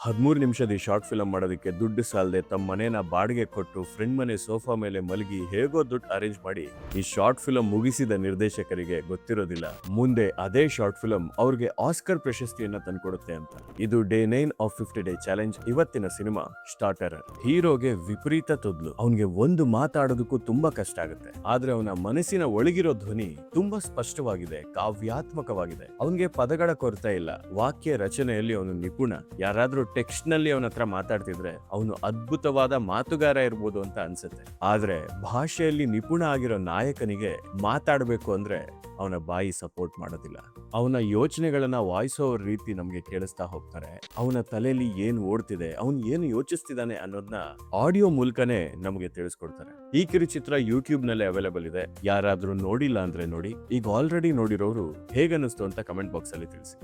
13 ನಿಮಿಷದ ಈ short film ಮಾಡೋದಕ್ಕೆ ದುಡ್ಡು ಸಾಲದೆ ತಮ್ಮ ಮನೇನ ಬಾಡಿಗೆ ಕೊಟ್ಟು ಫ್ರೆಂಡ್ ಮನೆ ಸೋಫಾ ಮೇಲೆ ಮಲಗಿ ಹೇಗೋ ದುಡ್ಡು ಅರೇಂಜ್ ಮಾಡಿ ಈ ಶಾರ್ಟ್ ಫಿಲಂ ಮುಗಿಸಿದ ನಿರ್ದೇಶಕರಿಗೆ ಗೊತ್ತಿರೋದಿಲ್ಲ ಮುಂದೆ ಅದೇ ಶಾರ್ಟ್ ಫಿಲಂ ಅವ್ರಿಗೆ ಆಸ್ಕರ್ ಪ್ರಶಸ್ತಿಯನ್ನ ತಂದ್ಕೊಡುತ್ತೆ ಅಂತ. ಇದು ಡೇ 9 ಆಫ್ 50 ಡೇ ಚಾಲೆಂಜ್. ಇವತ್ತಿನ ಸಿನಿಮಾ ಸ್ಟಾರ್ಟರ್. ಹೀರೋಗೆ ವಿಪರೀತ ತೊದ್ಲು. ಅವನ್ಗೆ ಒಂದು ಮಾತಾಡೋದಕ್ಕೂ ತುಂಬಾ ಕಷ್ಟ ಆಗುತ್ತೆ. ಆದ್ರೆ ಅವನ ಮನಸ್ಸಿನ ಒಳಗಿರೋ ಧ್ವನಿ ತುಂಬಾ ಸ್ಪಷ್ಟವಾಗಿದೆ, ಕಾವ್ಯಾತ್ಮಕವಾಗಿದೆ. ಅವನ್ಗೆ ಪದಗಳ ಕೊರತೆ ಇಲ್ಲ. ವಾಕ್ಯ ರಚನೆಯಲ್ಲಿ ಅವನು ನಿಪುಣ. ಯಾರಾದ್ರೂ ಟೆಕ್ಸ್ಟ್ ನಲ್ಲಿ ಅವನ ಹತ್ರ ಮಾತಾಡ್ತಿದ್ರೆ ಅವನು ಅದ್ಭುತವಾದ ಮಾತುಗಾರ ಇರ್ಬೋದು ಅಂತ ಅನ್ಸುತ್ತೆ. ಆದ್ರೆ ಭಾಷೆಯಲ್ಲಿ ನಿಪುಣ ಆಗಿರೋ ನಾಯಕನಿಗೆ ಮಾತಾಡ್ಬೇಕು ಅಂದ್ರೆ ಅವನ ಬಾಯಿ ಸಪೋರ್ಟ್ ಮಾಡೋದಿಲ್ಲ. ಅವನ ಯೋಚನೆಗಳನ್ನ ವಾಯ್ಸ್ ಓವರ್ ರೀತಿ ನಮ್ಗೆ ಕೇಳಿಸ್ತಾ ಹೋಗ್ತಾರೆ. ಅವನ ತಲೆಯಲ್ಲಿ ಏನ್ ಓಡ್ತಿದೆ, ಅವನು ಏನು ಯೋಚಿಸ್ತಿದ್ದಾನೆ ಅನ್ನೋದನ್ನ ಆಡಿಯೋ ಮೂಲಕನೇ ನಮ್ಗೆ ತಿಳಿಸ್ಕೊಡ್ತಾರೆ. ಈ ಕಿರುಚಿತ್ರ ಯೂಟ್ಯೂಬ್ ನಲ್ಲಿ ಅವೈಲೇಬಲ್ ಇದೆ. ಯಾರಾದ್ರೂ ನೋಡಿಲ್ಲ ಅಂದ್ರೆ ನೋಡಿ. ಈಗ ಆಲ್ರೆಡಿ ನೋಡಿರೋರು ಹೇಗನ್ನಿಸ್ತು ಅಂತ ಕಮೆಂಟ್ ಬಾಕ್ಸ್ ಅಲ್ಲಿ ತಿಳಿಸಿ.